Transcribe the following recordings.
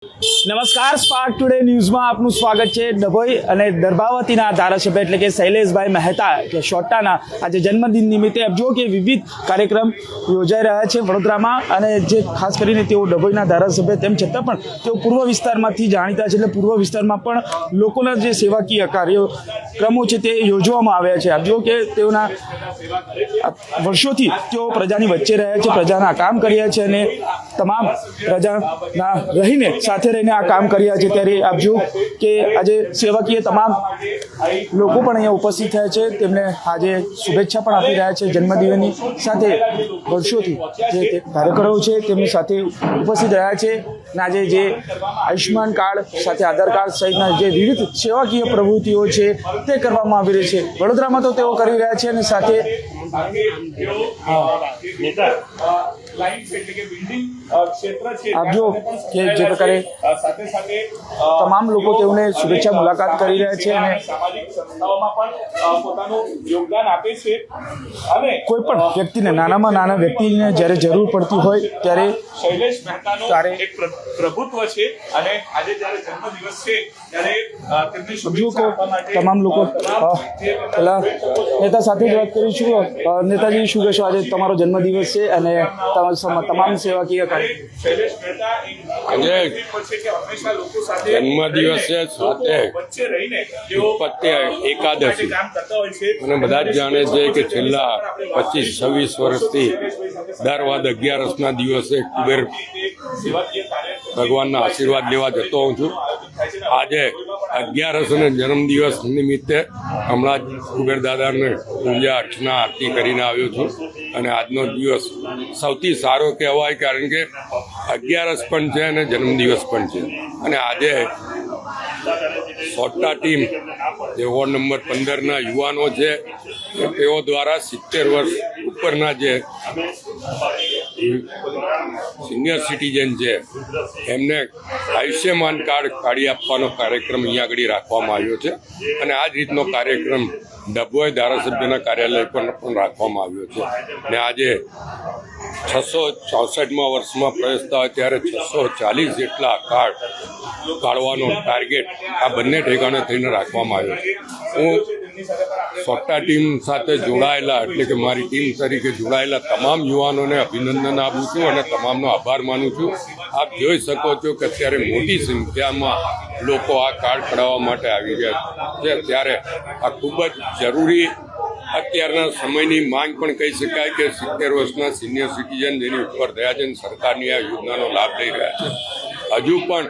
નમસ્કાર, spark today ન્યૂઝમાં આપનું સ્વાગત છે। ડભોઈ અને દર્ભાવતીના ધારાસભ્ય એટલે કે શૈલેષભાઈ મહેતા એટલે શોટાના આજે જન્મદિન નિમિત્તે આપ જો કે વિવિધ કાર્યક્રમ યોજાઈ રહ્યા છે વડોદરામાં, અને જે ખાસ કરીને તેઓ ડભોઈના ધારાસભ્ય તેમ છતાં પણ તેઓ પૂર્વ વિસ્તારમાંથી જાણીતા છે, એટલે પૂર્વ વિસ્તારમાં પણ લોકોના જે સેવાકીય કાર્યક્રમો છે તે યોજવામાં આવ્યા છે। આપ જો કે તેઓના વર્ષોથી તેઓ પ્રજાની વચ્ચે રહ્યા છે, પ્રજાના કામ કર્યા છે અને તમામ પ્રજાના રહીને સાથે રહીને આ કામ કર્યા છે। ત્યારે આપ જો કે આજે સેવાકીય તમામ લોકો પણ અહીંયા ઉપસ્થિત થયા છે, તેમને આજે શુભેચ્છા પણ આપી રહ્યા છે જન્મદિવસની સાથે। વર્ષોથી જે કાર્યકરો છે તેમની સાથે ઉપસ્થિત રહ્યા છે અને આજે જે આયુષ્યમાન કાર્ડ સાથે આધાર કાર્ડ સહિતના જે વિવિધ સેવાકીય પ્રવૃત્તિઓ છે તે કરવામાં આવી રહી છે વડોદરામાં, તો તેઓ કરી રહ્યા છે અને સાથે આપ જો કે જે પ્રકારે તમામ લોકો તેઓને શુભેચ્છા મુલાકાત કરી રહ્યા છે અને કોઈ પણ વ્યક્તિને નાનામાં નાના વ્યક્તિને જ્યારે જરૂર પડતી હોય ત્યારે શૈલેષ મહેતાનો એક પ્રભુત્વ છે અને આજે જ્યારે જન્મદિવસ છે ત્યારે તેમને શુભેચ્છા આપવા માટે તમામ લોકો પહેલા નેતા સાથે જ વાત કરીશું। નેતાજી, શું કહેશો? આજે તમારો જન્મદિવસ છે અને તમામ સેવાકીય કાર્ય શૈલેષ મહેતા આજે હંમેશા લોકો સાથે જન્મદિવસ છે, સાથે વચ્ચે રહીને તેઓ ઉત્પત્તિ એકાદશી કામ કરતા હોય છે અને બધા જ જાણે છે કે છેલ્લા 25-26 વર્ષથી દર વાર 11ના દિવસે કુબેર ભગવાનના આશીર્વાદ લેવા જતો હોઉં છું। આજે 11 અને જન્મદિવસ નિમિત્તે હમણાં જ કુબેર દાદાને પૂજા અર્ચના આરતી કરીને આવ્યો છું અને આજનો દિવસ સૌથી સારો કહેવાય, કારણ કે 11 પણ છે અને જન્મદિવસ પણ છે। અને આજે સોટા ટીમ જે વોર્ડ નંબર 15ના યુવાનો છે તેઓ દ્વારા 70 વર્ષ ઉપરના જે સિનિયર સિટીઝન છે એમને આયુષ્યમાન કાર્ડ કાઢી આપવાનો કાર્યક્રમ અહીંયા આગળ રાખવામાં આવ્યો છે અને આ જ રીતનો કાર્યક્રમ ડભોઈ ધારાસભ્યના કાર્યાલય પર પણ રાખવામાં આવ્યો છે। ને આજે 664મા વર્ષમાં પ્રવેશતા હોય ત્યારે 640 જેટલા કાર્ડ કાઢવાનો ટાર્ગેટ આ બંને ઠેકાણે થઈને રાખવામાં આવ્યો છે। હું સોટા ટીમ સાથે જોડાયેલા એટલે કે મારી ટીમ તરીકે જોડાયેલા તમામ યુવાનોને અભિનંદન આપું છું અને તમામનો આભાર માનું છું। આપ જોઈ શકો છો કે અત્યારે મોટી સંખ્યામાં લોકો આ કાર્ડ કઢાવવા માટે આવી રહ્યા છે, ત્યારે આ ખૂબ જ જરૂરી અત્યારના સમયની માંગ પણ કહી શકાય કે 70 વર્ષના સિનિયર સિટીઝન જેની ઉપર થયા છે અને સરકારની આ યોજનાનો લાભ લઈ રહ્યા છે। હજુ પણ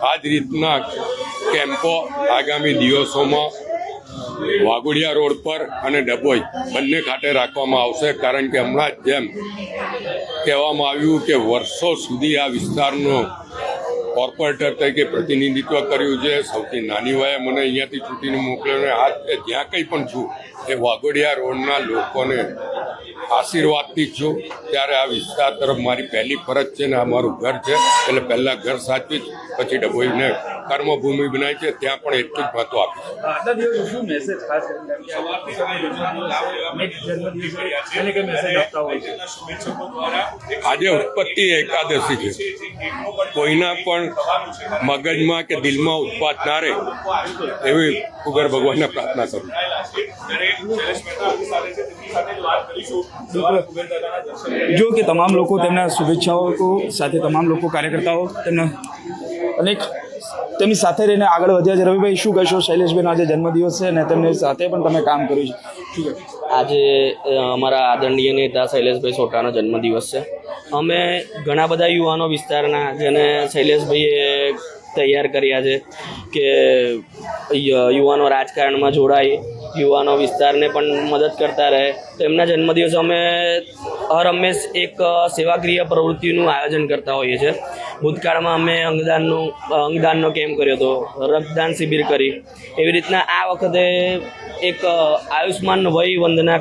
આ જ રીતના કેમ્પો આગામી દિવસોમાં વાઘોડિયા રોડ પર અને ડભોઈ બંને ખાતે રાખવામાં આવશે, કારણ કે હમણાં જ જેમ કહેવામાં આવ્યું કે વર્ષો સુધી આ વિસ્તારનો કોર્પોરેટર તરીકે પ્રતિનિધિત્વ કર્યું છે। સૌથી નાની વયે મને અહીંયાથી ચૂંટીને મોકલ્યો અને આજ જ્યાં કંઈ પણ છું એ વાઘોડિયા રોડના લોકોને આશીર્વાદથી છું। ત્યારે આ વિસ્તાર તરફ મારી પહેલી ફરજ છે ને આ મારું ઘર છે, એટલે પહેલાં ઘર સાચવી પછી ડભોઈને કર્મભૂમિ બનાવી છે, ત્યાં પણ એટલું જ મહત્વ આપીશું। આજે ઉત્પત્તિ એકાદશી છે, કોઈના પણ મગજમાં કે દિલમાં ઉત્પાત ના રહે એવી કુબેર ભગવાનને પ્રાર્થના કરું। જો કે તમામ લોકો તેમના શુભેચ્છાઓ સાથે તમામ લોકો કાર્યકર્તાઓ તેમના અનેક તેમની સાથે રહીને આગળ વધ્યા છે। રવિભાઈ, શું કહેશો? શૈલેષભાઈનો આજે જન્મદિવસ છે અને તેમની સાથે પણ તમે કામ કર્યું છે। આજે અમારા આદરણીય નેતા શૈલેષભાઈ સોટાનો જન્મદિવસ છે। અમે ઘણા બધા યુવાનો વિસ્તારના જેને શૈલેષભાઈએ તૈયાર કર્યા છે કે યુવાનો રાજકારણમાં જોડાય, યુવાનો વિસ્તારને પણ મદદ કરતા રહે। તેમના જન્મદિવસે અમે હર હંમેશ એક સેવાકીય પ્રવૃત્તિનું આયોજન કરતા હોઈએ છીએ। ભૂતકાળમાં અમે અંગદાનનો કેમ્પ કર્યો હતો, રક્તદાન શિબિર કરી, એવી રીતના આ વખતે એક આયુષ્માન વય વંદના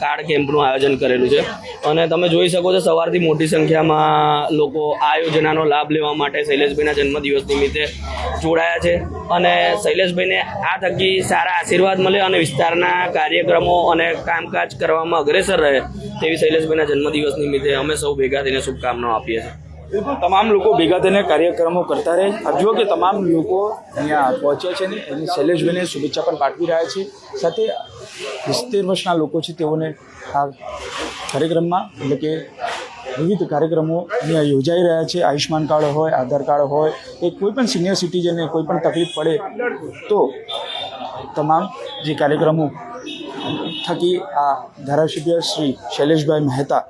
કાર્ડ કેમ્પનું આયોજન કરેલું છે અને તમે જોઈ શકો છો સવારથી મોટી સંખ્યામાં લોકો આ યોજનાનો લાભ લેવા માટે શૈલેષભાઈના જન્મદિવસ નિમિત્તે જોડાયા છે અને શૈલેષભાઈને આ થકી સારા આશીર્વાદ મળે અને વિસ્તારના કાર્યક્રમો અને કામકાજ કરવામાં અગ્રેસર રહે તેવી શૈલેષભાઈના જન્મદિવસ નિમિત્તે અમે સૌ ભેગા થઈને શુભકામનાઓ આપીએ છીએ। બિલકુલ તમામ લોકો ભેગા થઈને કાર્યક્રમો કરતા રહે. આપ જુઓ કે તમામ લોકો અહીંયા પહોંચ્યા છે ને એની શૈલેષભાઈને શુભેચ્છા પણ પાઠવી રહ્યા છે. સાથે 70 વર્ષના લોકો છે તેઓને આ કાર્યક્રમમાં એટલે કે વિવિધ કાર્યક્રમો અહીંયા યોજાઈ રહ્યા છે. આયુષ્યમાન કાર્ડ હોય, આધાર કાર્ડ હોય કે કોઈ પણ સિનિયર સિટીઝનને કોઈ પણ તકલીફ પડે તો તમામ જે કાર્યક્રમો થકી આ ધારાસભ્ય શ્રી શૈલેષભાઈ મહેતા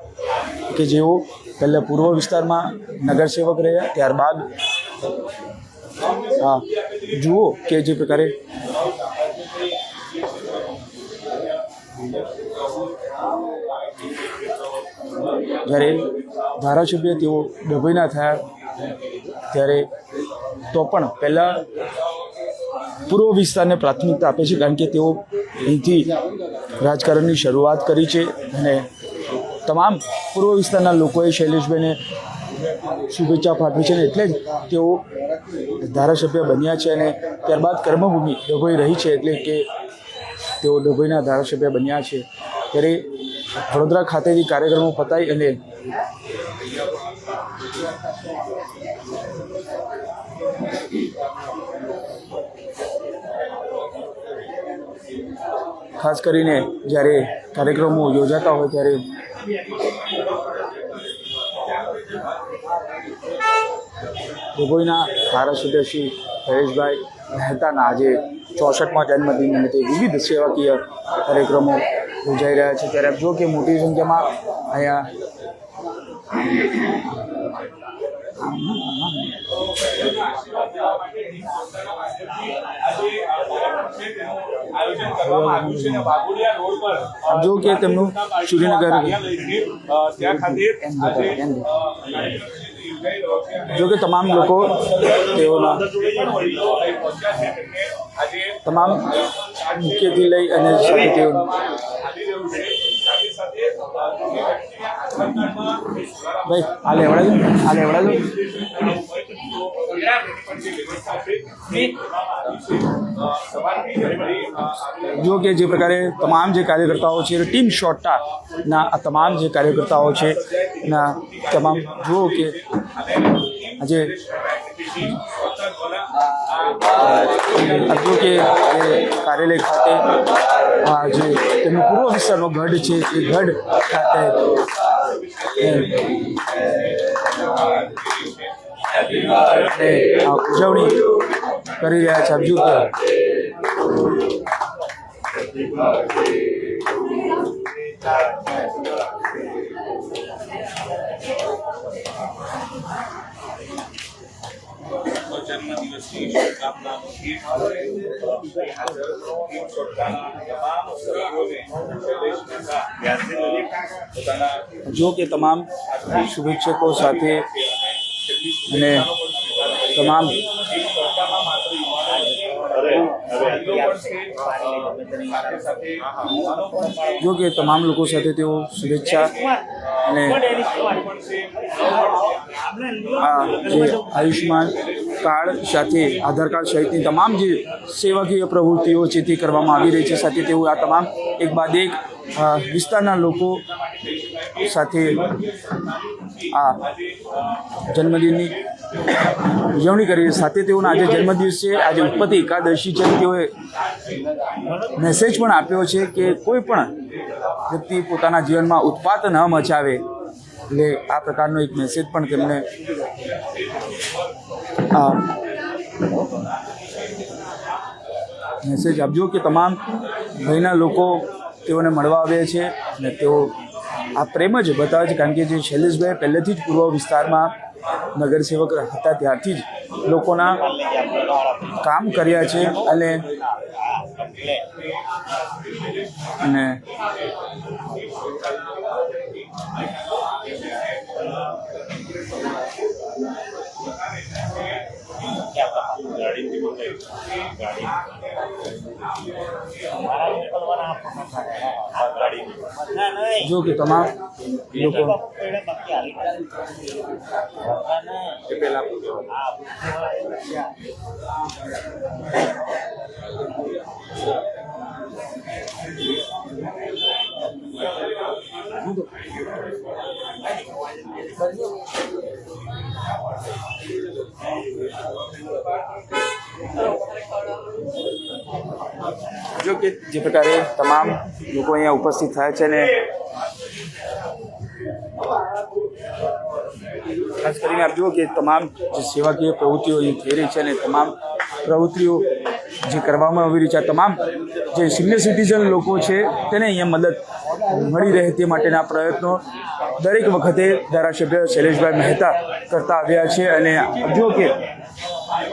કે જેઓ પહેલાં પૂર્વ વિસ્તારમાં નગરસેવક રહ્યા, ત્યારબાદ જુઓ કે જે પ્રકારે જ્યારે ધારાસભ્ય તેઓ ડભોઈના થયા ત્યારે તો પણ પહેલાં પૂર્વ વિસ્તારને પ્રાથમિકતા આપે છે, કારણ કે તેઓ અહીંથી રાજકારણની શરૂઆત કરી છે અને તમામ પૂર્વ વિસ્તારના લોકોએ શૈલેષભાઈને શુભેચ્છા પાઠવી છે ને એટલે જ તેઓ ધારાસભ્ય બન્યા છે અને ત્યારબાદ કર્મભૂમિ ડભોઈ રહી છે, એટલે કે તેઓ ડભોઈના ધારાસભ્ય બન્યા છે. ત્યારે વડોદરા ખાતેથી કાર્યક્રમો પતાવી અને ખાસ કરીને જ્યારે કાર્યક્રમો યોજાતા હોય ત્યારે ડભોઈના ધારાસભ્ય શ્રી હરેશભાઈ મહેતાના આજે 64મા જન્મદિન નિમિત્તે વિવિધ સેવાકીય કાર્યક્રમો યોજાઈ રહ્યા છે. ત્યારે આપ જુઓ કે મોટી સંખ્યામાં અહીંયા જો કે તેમનું શ્રીનગર જો કે તમામ લોકો તેઓના તમામ મુખ્યથી લઈ અને સાથે તેઓ ભાઈ આ લેવડાજો જો કે જે પ્રકારે તમામ જે કાર્યકર્તાઓ છે ટીમ શોર્ટાના આ તમામ જે કાર્યકર્તાઓ છે ના તમામ જુઓ કે આજે જો કે કાર્યાલય ખાતે જે તેમનો પૂર્વ વિસ્તારનો ગઢ છે એ ગઢ ખાતે ઉજવણી કરી રહ્યા છે. આપ જો જન્મદિવસની શુભકામનાનો ગીત જો કે તમામ શુભેચ્છકો સાથે અને તમામ જો કે તમામ લોકો સાથે તેઓ શુભેચ્છા અને જે આયુષ્યમાન કાર્ડ સાથે આધાર કાર્ડ સહિતની તમામ જે સેવાકીય પ્રવૃત્તિઓ છે તે કરવામાં આવી રહી છે. સાથે તેઓ આ તમામ એક બાદ એક વિસ્તારના લોકો સાથે આ જન્મદિનની ઉજવણી કરી. સાથે તેઓના આજે જન્મદિવસ છે, આજે ઉત્પત્તિ એકાદશી છે. તેઓએ મેસેજ પણ આપ્યો છે કે કોઈ પણ વ્યક્તિ પોતાના જીવનમાં ઉત્પાત ન મચાવે, એટલે આ પ્રકારનો એક મેસેજ પણ તેમને મેસેજ આપજો કે તમામ ભાઈના લોકો તેઓને મળવા આવ્યા છે અને તેઓ આ પ્રેમ જ બતાવે છે, કારણ કે જે શૈલેષભાઈ પહેલેથી જ પૂર્વ વિસ્તારમાં નગરસેવક હતા ત્યારથી જ લોકોના કામ કર્યા છે અને જો કે તમામ લોકો જો કે જે પ્રકારે તમામ લોકો અહીંયા ઉપસ્થિત થયા છે ને ખાસ કરીને આપ જુઓ કે તમામ જે સેવાકીય પ્રવૃત્તિઓ અહીં થઈ રહી છે અને તમામ પ્રવૃત્તિઓ જે કરવામાં આવી રહી છે આ તમામ જે સિનિયર સિટીઝન લોકો છે તેને અહીંયા મદદ મળી રહે તે માટેના પ્રયત્નો દરેક વખતે ધારાસભ્ય શૈલેષભાઈ મહેતા કરતા આવ્યા છે અને આપ જુઓ કે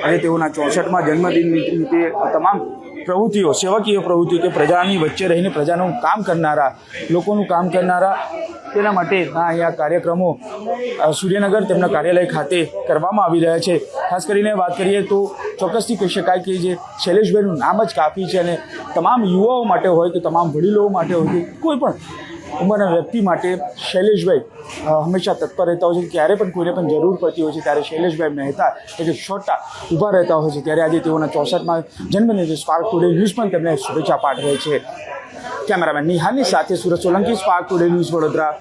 આજે તેઓના 64મા જન્મદિન નિમિત્તે તમામ પ્રવૃત્તિઓ સેવાકીય પ્રવૃત્તિઓ કે પ્રજાની વચ્ચે રહીને પ્રજાનું કામ કરનારા લોકોનું કામ કરનારા તેના માટે અહીંયા કાર્યક્રમો સૂર્યનગર તેમના કાર્યાલય ખાતે કરવામાં આવી રહ્યા છે. ખાસ કરીને વાત કરીએ તો ચોક્કસથી કહી શકાય કે જે શૈલેષભાઈનું નામ જ કાફી છે અને તમામ યુવાઓ માટે હોય કે તમામ વડીલો માટે હોય કે કોઈ પણ ઉંમરના વ્યક્તિ માટે શૈલેષભાઈ હંમેશા તત્પર રહેતા હોય છે. ક્યારે પણ કોઈને પણ જરૂર પડતી હોય છે ત્યારે શૈલેષભાઈ મહેતા એટલે કે છોટા ઊભા રહેતા હોય છે. ત્યારે આજે તેઓના 64મા જન્મદિને સ્પાર્ક ટુડે ન્યૂઝ પણ તેમને શુભેચ્છા પાઠવે છે. કેમેરામેન નિહાલની સાથે Surat Solanki, spark today news Vadodara.